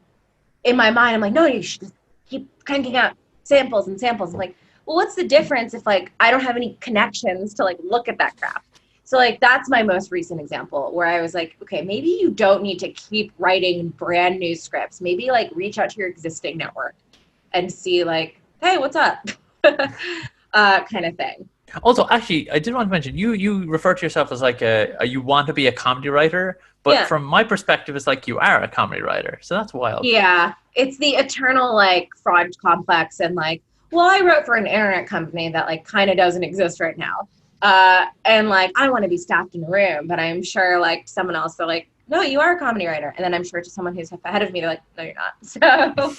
in my mind, I'm like, no, you should just keep cranking out samples and samples. I'm like, well, what's the difference if like I don't have any connections to like look at that crap? So like that's my most recent example where I was like, okay, maybe you don't need to keep writing brand new scripts. Maybe like reach out to your existing network and see like, hey, what's up? Kind of thing. Also, actually, I did want to mention you refer to yourself as like you want to be a comedy writer, but from my perspective, it's like you are a comedy writer. So that's wild. Yeah, it's the eternal like fraud complex and like, well, I wrote for an internet company that like kind of doesn't exist right now. And like, I want to be staffed in a room, but I'm sure like someone else, they're like, no, you are a comedy writer. And then I'm sure to someone who's ahead of me, they're like, no, you're not. So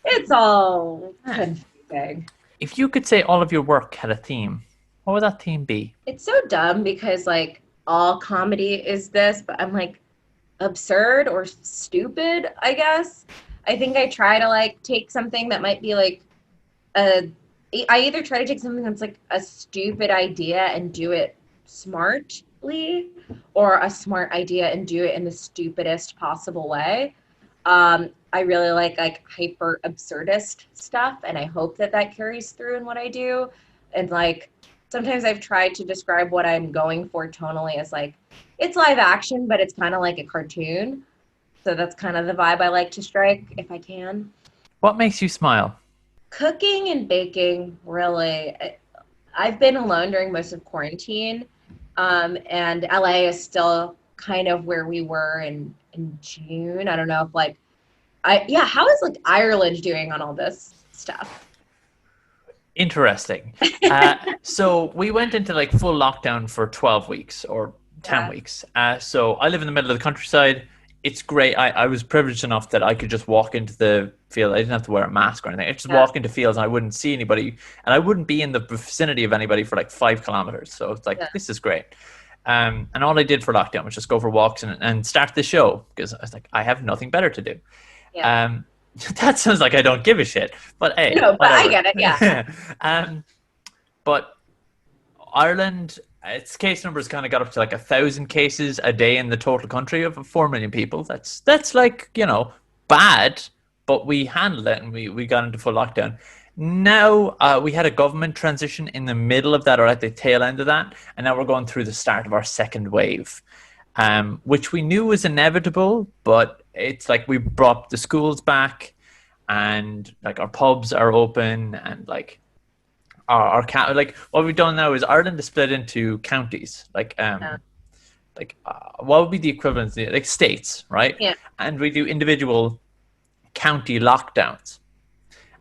it's all confusing. If you could say all of your work had a theme, what would that theme be? It's so dumb because like all comedy is this, but I'm like absurd or stupid, I guess. I think I try to like take something that might be like I either try to take something that's like a stupid idea and do it smartly, or a smart idea and do it in the stupidest possible way. I really like hyper absurdist stuff, and I hope that that carries through in what I do. And like sometimes I've tried to describe what I'm going for tonally as like it's live action, but it's kind of like a cartoon. So that's kind of the vibe I like to strike if I can. What makes you smile? Cooking and baking, really. I've been alone during most of quarantine, and LA is still kind of where we were in June. I don't know if like, how is like Ireland doing on all this stuff? Interesting. So we went into like full lockdown for 12 weeks or 10 weeks. So I live in the middle of the countryside. It's great. I was privileged enough that I could just walk into the field. I didn't have to wear a mask or anything. I just walk into fields and I wouldn't see anybody, and I wouldn't be in the vicinity of anybody for like 5 kilometers. So it's like, this is great. And all I did for lockdown was just go for walks and start the show because I was like, I have nothing better to do. That sounds like I don't give a shit, but hey, No, but I whatever. get it. Yeah. um, but Ireland, its case numbers kind of got up to like 1,000 cases a day in the total country of 4 million people. That's like, bad, but we handled it and we got into full lockdown. Now we had a government transition in the middle of that or at the tail end of that, and now we're going through the start of our second wave, which we knew was inevitable, but it's like we brought the schools back and like our pubs are open and like like what we've done now is Ireland is split into counties, Yeah. what would be the equivalent, like states, right? Yeah. And we do individual county lockdowns,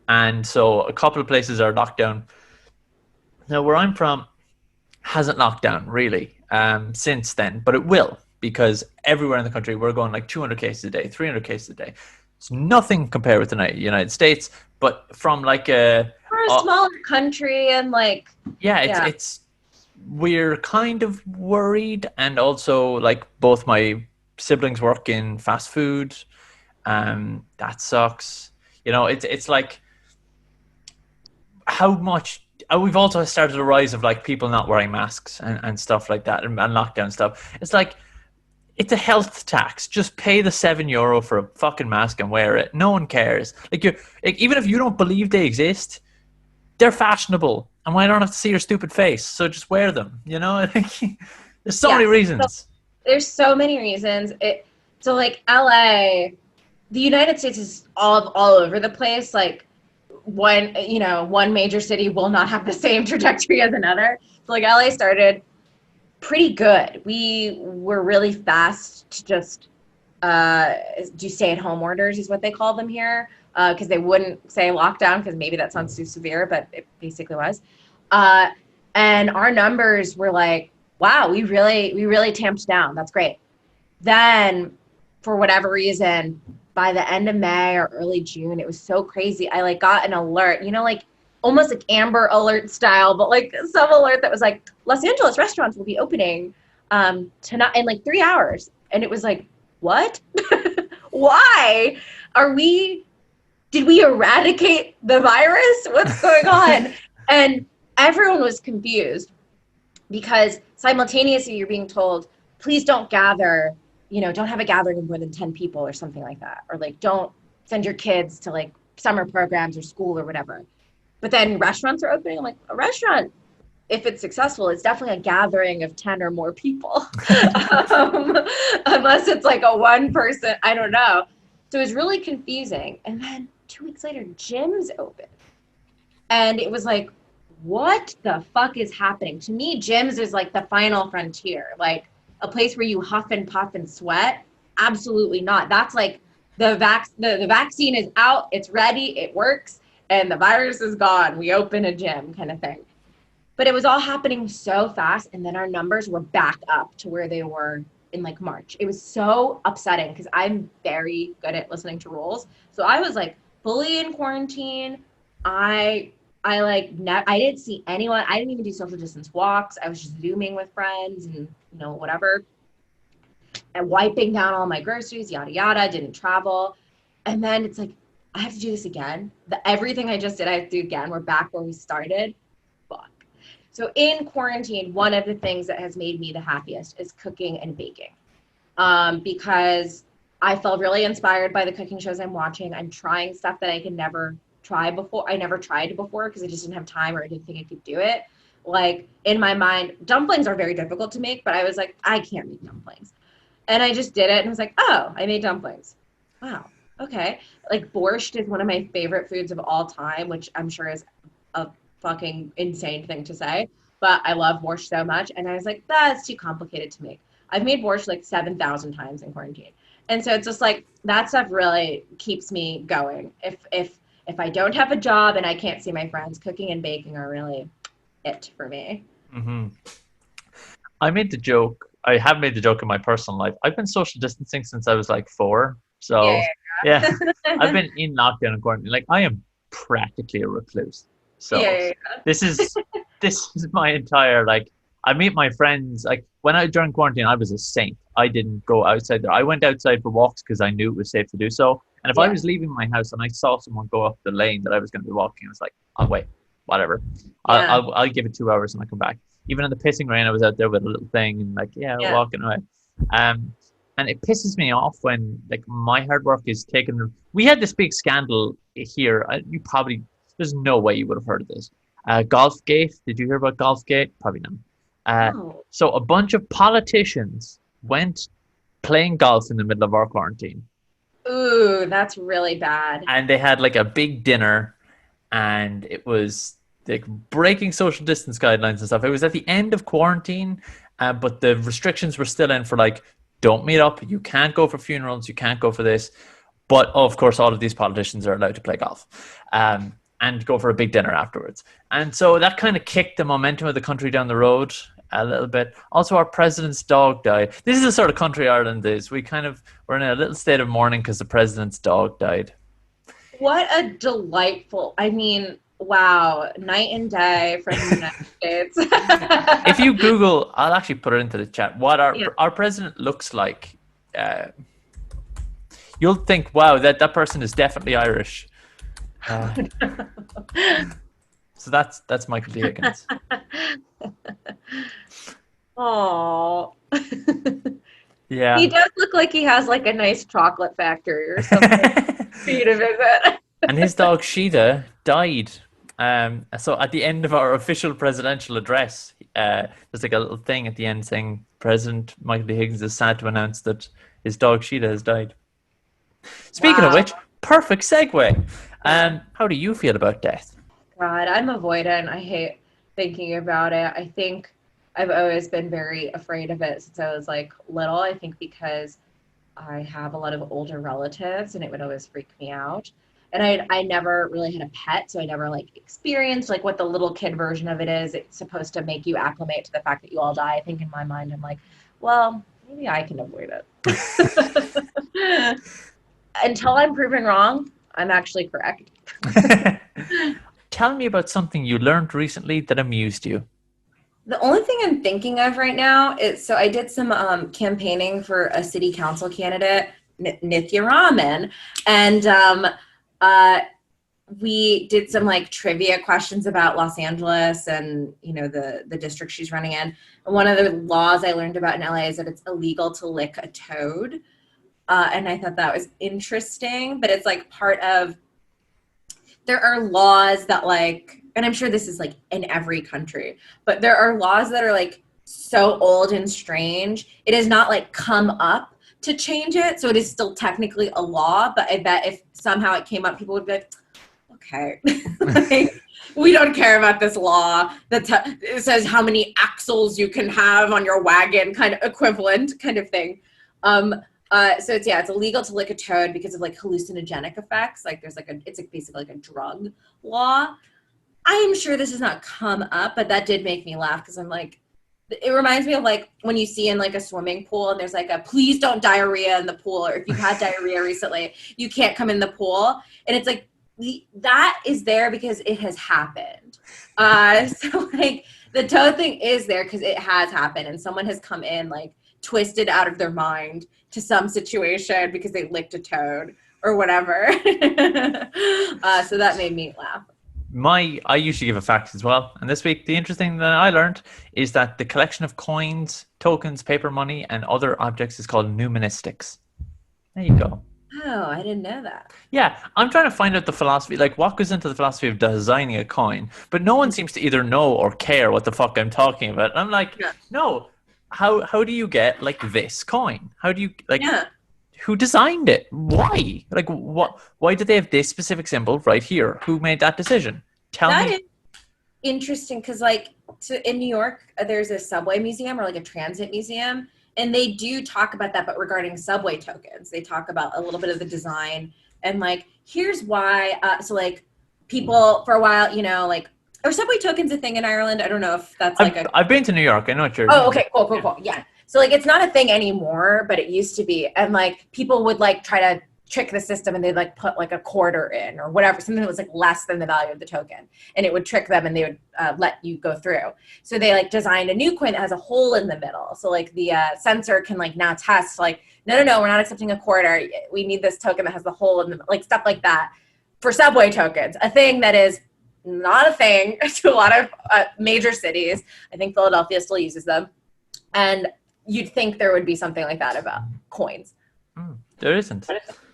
and so a couple of places are locked down. Now, where I'm from hasn't locked down really since then, but it will because everywhere in the country we're going like 200 cases a day, 300 cases a day. It's nothing compared with the United States, but from like We're a a smaller country and like, yeah, yeah. it's we're kind of worried, and also like both my siblings work in fast food. That sucks. It's like how much. We've also started a rise of like people not wearing masks and stuff like that, and lockdown stuff. It's like it's a health tax. Just pay the €7 for a fucking mask and wear it. No one cares. Even if you don't believe they exist, they're fashionable, and I don't have to see your stupid face, so just wear them. There's so many Yes. So reasons. there's so many reasons. So like LA, the United States is all over the place. Like one major city will not have the same trajectory as another. So like LA started pretty good. We were really fast to just do stay-at-home orders is what they call them here, because they wouldn't say lockdown because maybe that sounds too severe, but it basically was. Uh, and our numbers were like, wow, we really tamped down. That's great. Then, for whatever reason, by the end of May or early June, it was so crazy. I like got an alert, like almost like Amber Alert style, but like some alert that was like Los Angeles restaurants will be opening tonight in like 3 hours, and it was like, what? Why did we eradicate the virus? What's going on? And everyone was confused because simultaneously you're being told, please don't gather, don't have a gathering of more than 10 people or something like that. Or like, don't send your kids to like summer programs or school or whatever. But then restaurants are opening. I'm like, a restaurant, if it's successful, it's definitely a gathering of 10 or more people. um, Unless it's like a one person, I don't know. So it was really confusing. And then 2 weeks later, gyms opened. And it was like, what the fuck is happening? To me, gyms is like the final frontier, like a place where you huff and puff and sweat. Absolutely not. That's like the vaccine is out, it's ready, it works, and the virus is gone. We open a gym kind of thing. But it was all happening so fast, and then our numbers were back up to where they were in like March. It was so upsetting because I'm very good at listening to rules. So I was like fully in quarantine. I didn't see anyone. I didn't even do social distance walks. I was just Zooming with friends and whatever, and wiping down all my groceries, yada yada. Didn't travel, and then it's like I have to do this again. Everything I just did, I have to do again. We're back where we started. Fuck. So in quarantine, one of the things that has made me the happiest is cooking and baking, because I felt really inspired by the cooking shows I'm watching. I'm trying stuff that I could never try before. I never tried before because I just didn't have time or I didn't think I could do it. Like in my mind, dumplings are very difficult to make, but I was like, I can't make dumplings. And I just did it and was like, oh, I made dumplings. Wow. Okay. Like borscht is one of my favorite foods of all time, which I'm sure is a fucking insane thing to say, but I love borscht so much. And I was like, that's too complicated to make. I've made borscht like 7,000 times in quarantine. And so it's just like that stuff really keeps me going. If I don't have a job and I can't see my friends, cooking and baking are really it for me. Hmm. I made the joke. I have made the joke in my personal life. I've been social distancing since I was like 4. Yeah. So yeah, I've been in lockdown and quarantine. Like I am practically a recluse. So Yeah. this is this is my entire like. I meet my friends like when I during quarantine. I was a saint. I didn't go outside there. I went outside for walks because I knew it was safe to do so. And if I Yeah. was leaving my house and I saw someone go up the lane that I was going to be walking, I was like, I'll wait, whatever. Yeah. I'll give it 2 hours and I come back. Even in the pissing rain, I was out there with a little thing and like, yeah, Yeah. walking away. Um, and it pisses me off when like my hard work is taken. We had this big scandal here. You probably, there's no way you would have heard of this. Golfgate. Did you hear about Golfgate? Probably not. Oh. So a bunch of politicians went playing golf in the middle of our quarantine, Ooh, that's really bad. and they had like a big dinner, and it was like breaking social distance guidelines and stuff. It was at the end of quarantine, but the restrictions were still in for like, don't meet up, you can't go for funerals, you can't go for this. But of course, all of these politicians are allowed to play golf, and go for a big dinner afterwards. And so that kind of kicked the momentum of the country down the road a little bit. Also, our president's dog died. This is the sort of country Ireland is. We're in a little state of mourning because the president's dog died. What a delightful, I mean, wow, night and day from the United States. If you Google, I'll actually put it into the chat, what Yeah. our president looks like, you'll think, wow, that person is definitely Irish. So that's Michael D. Higgins. Oh. Yeah. He does look like he has like a nice chocolate factory or something for you to visit. And his dog Sheeta died. So at the end of our official presidential address, there's like a little thing at the end saying President Michael D. Higgins is sad to announce that his dog Sheeta has died. Speaking of Wow. which, perfect segue. How do you feel about death? God, I'm avoidant. I hate thinking about it. I think I've always been very afraid of it since I was like little. I think because I have a lot of older relatives and it would always freak me out. And I never really had a pet, so I never like experienced like what the little kid version of it is. It's supposed to make you acclimate to the fact that you all die. I think in my mind, I'm like, well, maybe I can avoid it. Until I'm proven wrong, I'm actually correct. Tell me about something you learned recently that amused you. The only thing I'm thinking of right now is, so I did some campaigning for a city council candidate, Nithya Raman, and we did some like trivia questions about Los Angeles and, you know, the district she's running in. And one of the laws I learned about in LA is that it's illegal to lick a toad. And I thought that was interesting, but it's like part of, there are laws that like, and I'm sure this is like in every country, but there are laws that are like so old and strange. It has not like come up to change it. So it is still technically a law, but I bet if somehow it came up, people would be like, okay, like, we don't care about this law that it says how many axles you can have on your wagon, kind of equivalent kind of thing. So it's illegal to lick a toad because of like hallucinogenic effects. Like there's like it's like basically like a drug law. I am sure this has not come up, but that did make me laugh because I'm like, it reminds me of like when you see in like a swimming pool and there's like a please don't diarrhea in the pool, or if you've had diarrhea recently, you can't come in the pool. And it's like that is there because it has happened. So like the toad thing is there because it has happened and someone has come in like twisted out of their mind to some situation because they licked a toad or whatever. So that made me laugh. I usually give a fact as well. And this week, the interesting thing that I learned is that the collection of coins, tokens, paper money, and other objects is called numismatics. There you go. Oh, I didn't know that. Yeah, I'm trying to find out the philosophy, like what goes into the philosophy of designing a coin, but no one seems to either know or care what the fuck I'm talking about. And I'm like, Yeah. no, how do you get like this coin? How do you like? Yeah. Who designed it? Why? Like what? Why did they have this specific symbol right here? Who made that decision? Tell That me. is interesting because like so in New York, there's a subway museum or like a transit museum. And they do talk about that, but regarding subway tokens, they talk about a little bit of the design and like, here's why. So like people for a while, you know, like, are subway tokens a thing in Ireland? I don't know if that's like I've been to New York. I know what you're. Oh, okay, cool. Yeah. So like, it's not a thing anymore, but it used to be. And like people would like try to trick the system and they'd like put like a quarter in or whatever, something that was like less than the value of the token, and it would trick them and they would let you go through. So they like designed a new coin that has a hole in the middle. So like the sensor can like now test like, no, we're not accepting a quarter. We need this token that has the hole in the, like stuff like that for subway tokens, a thing that is not a thing to a lot of major cities. I think Philadelphia still uses them. And you'd think there would be something like that about coins. There isn't.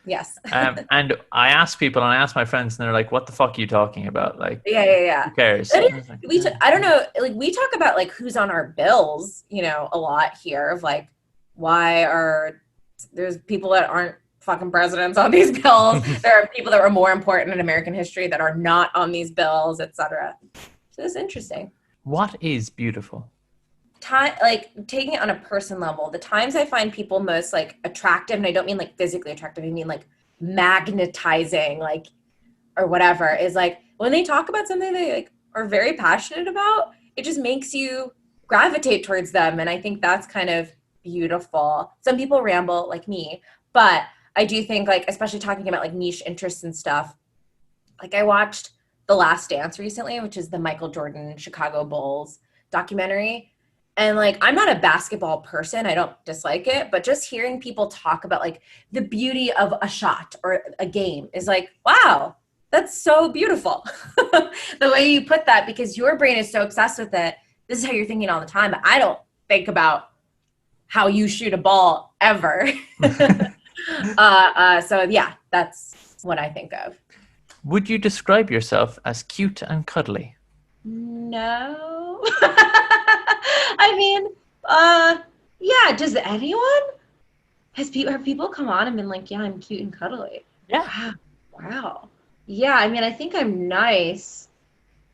Yes. And I ask people, and I ask my friends, and they're like, "What the fuck are you talking about?" Like, yeah. Who cares? I don't know. Like, we talk about like who's on our bills, you know, a lot here. Of like, why are there's people that aren't fucking presidents on these bills? There are people that were more important in American history that are not on these bills, etc. So it's interesting. What is beautiful? Time, like taking it on a person level, the times I find people most like attractive, and I don't mean like physically attractive, I mean like magnetizing, like, or whatever, is like when they talk about something they like are very passionate about. It just makes you gravitate towards them, and I think that's kind of beautiful. Some people ramble like me, but I do think like, especially talking about like niche interests and stuff, like I watched The Last Dance recently, which is the Michael Jordan Chicago Bulls documentary. And like, I'm not a basketball person. I don't dislike it, but just hearing people talk about like the beauty of a shot or a game is like, wow, that's so beautiful. The way you put that, because your brain is so obsessed with it. This is how you're thinking all the time. I don't think about how you shoot a ball ever. So yeah, that's what I think of. Would you describe yourself as cute and cuddly? No. I mean, yeah, does anyone? Have people come on and been like, yeah, I'm cute and cuddly? Yeah. Wow. Yeah, I mean, I think I'm nice.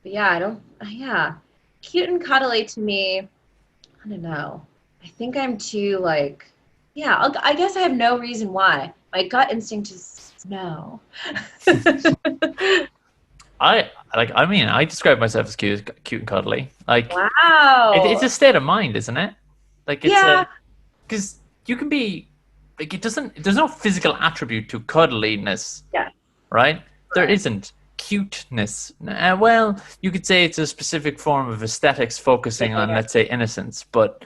But yeah, yeah. Cute and cuddly to me, I don't know. I think I'm too like, yeah, I guess I have no reason why. My gut instinct is no. I describe myself as cute and cuddly. Like, Wow. it's a state of mind, isn't it? Like, it's Yeah. because you can be like, there's no physical attribute to cuddliness. Yeah. Right? There isn't cuteness. Well, you could say it's a specific form of aesthetics focusing on, let's say, innocence, but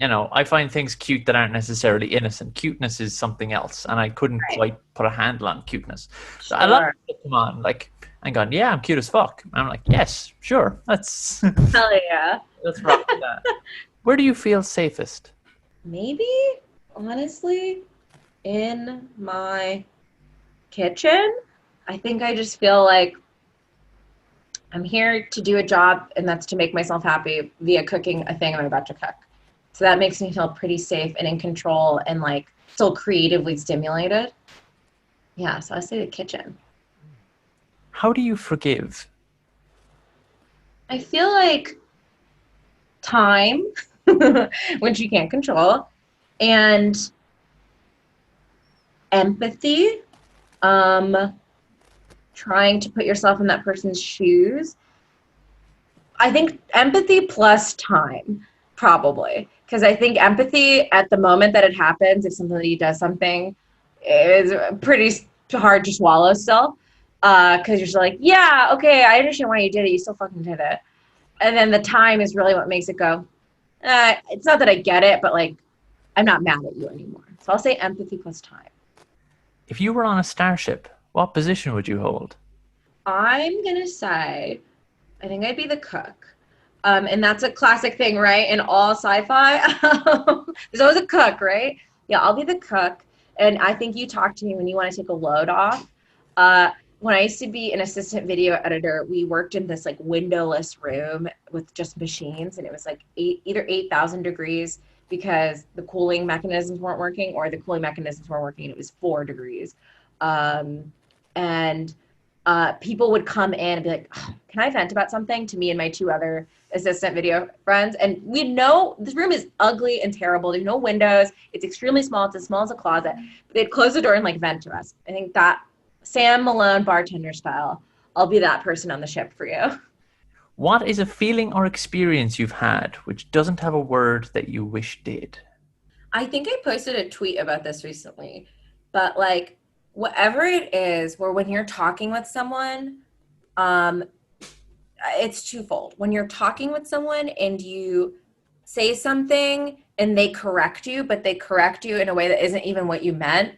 you know, I find things cute that aren't necessarily innocent. Cuteness is something else, and I couldn't quite put a handle on cuteness. So I love to come on, like, and gone, yeah, I'm cute as fuck. And I'm like, yes, sure, let's hell yeah, let's rock with that. Where do you feel safest? Maybe, honestly, in my kitchen. I think I just feel like I'm here to do a job, and that's to make myself happy via cooking a thing I'm about to cook. So that makes me feel pretty safe and in control and like still creatively stimulated. Yeah, so I say the kitchen. How do you forgive? I feel like time, which you can't control, and empathy, trying to put yourself in that person's shoes. I think empathy plus time, probably. Because I think empathy at the moment that it happens, if somebody does something, is pretty hard to swallow still. Because you're just like, yeah, okay, I understand why you did it. You still fucking did it. And then the time is really what makes it go, it's not that I get it, but like, I'm not mad at you anymore. So I'll say empathy plus time. If you were on a starship, what position would you hold? I'm going to say, I think I'd be the cook. And that's a classic thing, right? In all sci-fi, there's always a cook, right? Yeah, I'll be the cook. And I think you talked to me when you want to take a load off. When I used to be an assistant video editor, we worked in this like windowless room with just machines. And it was like either 8,000 degrees because the cooling mechanisms weren't working, or the cooling mechanisms weren't working and it was 4 degrees. And people would come in and be like, oh, can I vent about something, to me and my 2 other assistant video friends? And we know this room is ugly and terrible. There's no windows. It's extremely small. It's as small as a closet. But they'd close the door and like vent to us. I think that Sam Malone bartender style, I'll be that person on the ship for you. What is a feeling or experience you've had which doesn't have a word that you wish did? I think I posted a tweet about this recently, but like whatever it is, where when you're talking with someone, um, it's twofold. When you're talking with someone and you say something and they correct you, but they correct you in a way that isn't even what you meant,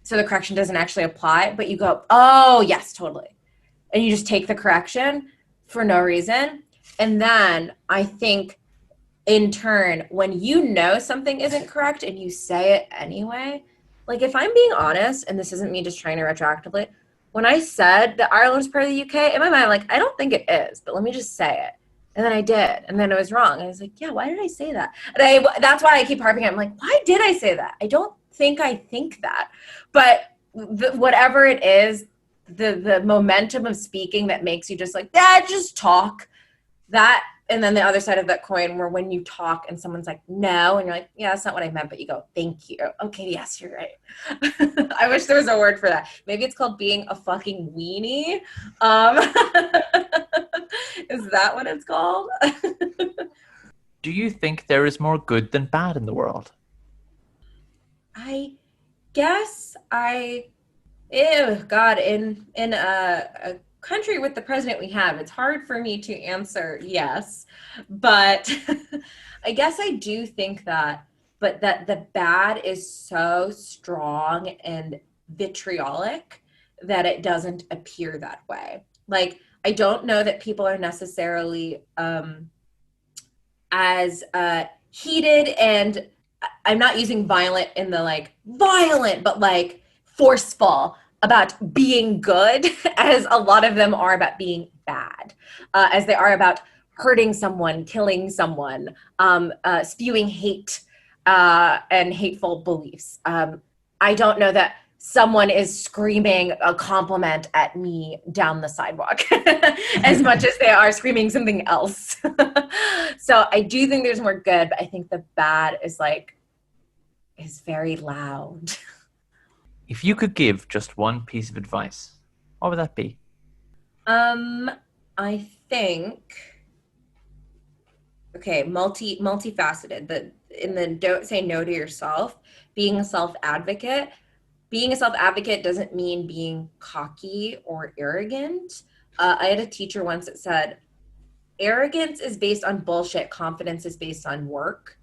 so the correction doesn't actually apply, but you go, oh, yes, totally. And you just take the correction for no reason. And then I think in turn, when you know something isn't correct and you say it anyway, like if I'm being honest, and this isn't me just trying to retroactively, when I said that Ireland's part of the UK, in my mind, I'm like, I don't think it is, but let me just say it. And then I did, and then it was wrong. And I was like, yeah, why did I say that? And that's why I keep harping on it. I'm like, why did I say that? I don't think I think that. But whatever it is, the momentum of speaking that makes you just like, yeah, just talk. That, and then the other side of that coin where when you talk and someone's like, no, and you're like, yeah, that's not what I meant, but you go, thank you. Okay, yes, you're right. I wish there was a word for that. Maybe it's called being a fucking weenie. Um, is that what it's called? Do you think there is more good than bad in the world? I guess ew, God, in a country with the president we have, it's hard for me to answer yes, but I guess I do think that, but that the bad is so strong and vitriolic that it doesn't appear that way. Like, I don't know that people are necessarily as heated, and I'm not using violent in the like violent, but like forceful about being good as a lot of them are about being bad, as they are about hurting someone, killing someone, spewing hate and hateful beliefs. I don't know that someone is screaming a compliment at me down the sidewalk as much as they are screaming something else. So I do think there's more good, but I think the bad is very loud. If you could give just one piece of advice, what would that be? Um, I think okay, multifaceted. In the don't say no to yourself, being a self-advocate. Being a self-advocate doesn't mean being cocky or arrogant. I had a teacher once that said, arrogance is based on bullshit, confidence is based on work.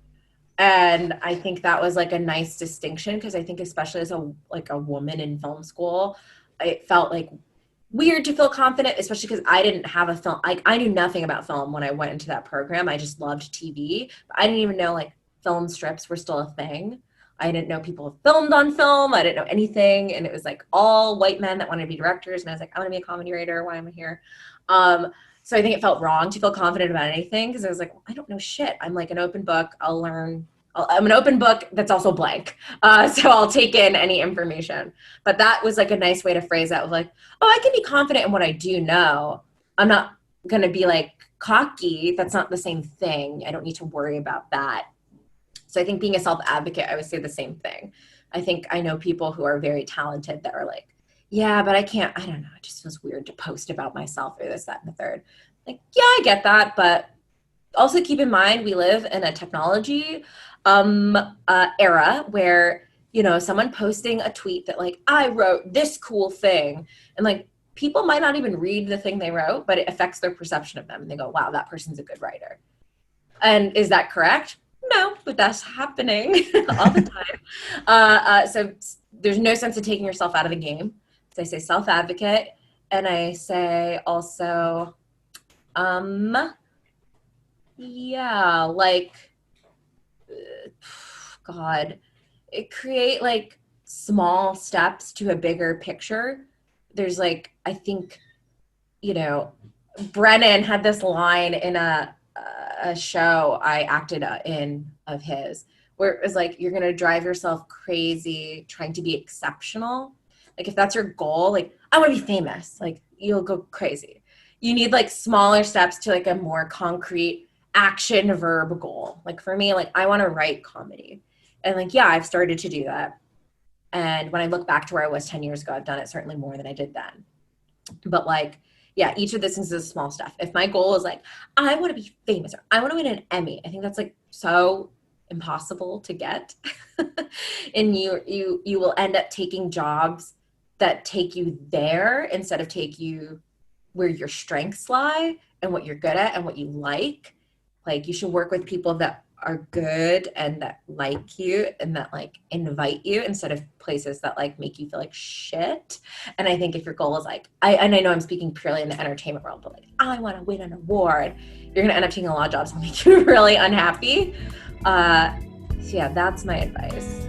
And I think that was like a nice distinction, because I think especially as a woman in film school, it felt like weird to feel confident, especially because I didn't have a film. Like, I knew nothing about film when I went into that program. I just loved TV. But I didn't even know like film strips were still a thing. I didn't know people filmed on film. I didn't know anything. And it was like all white men that wanted to be directors. And I was like, I want to be a comedy writer. Why am I here? So I think it felt wrong to feel confident about anything, because I was like, well, I don't know shit. I'm like an open book. I'll learn. I'm an open book that's also blank. So I'll take in any information. But that was like a nice way to phrase that, of like, oh, I can be confident in what I do know. I'm not going to be like cocky. That's not the same thing. I don't need to worry about that. So I think being a self-advocate, I would say the same thing. I think I know people who are very talented that are like, yeah, but I don't know. It just feels weird to post about myself or this, that, and the third. Like, yeah, I get that. But also keep in mind, we live in a technology era where, someone posting a tweet that like, I wrote this cool thing. And like, people might not even read the thing they wrote, but it affects their perception of them. And they go, wow, that person's a good writer. And is that correct? No, but that's happening all the time. So there's no sense of taking yourself out of the game. So I say self-advocate, and I say also, yeah, like, God, it create like small steps to a bigger picture. There's like, I think, Brennan had this line in a show I acted in of his, where it was like, you're going to drive yourself crazy trying to be exceptional. Like, if that's your goal, like, I want to be famous, like, you'll go crazy. You need like smaller steps to like a more concrete action verb goal. Like for me, like, I want to write comedy. And like, yeah, I've started to do that. And when I look back to where I was 10 years ago, I've done it certainly more than I did then. But like, yeah, each of these things is small stuff. If my goal is like, I want to be famous, or I want to win an Emmy, I think that's like so impossible to get. And you will end up taking jobs that take you there instead of take you where your strengths lie and what you're good at and what you like. Like you should work with people that are good and that like you and that like invite you instead of places that like make you feel like shit. And I think if your goal is like, I know I'm speaking purely in the entertainment world, but like I want to win an award, you're gonna end up taking a lot of jobs that make you really unhappy. So yeah, that's my advice.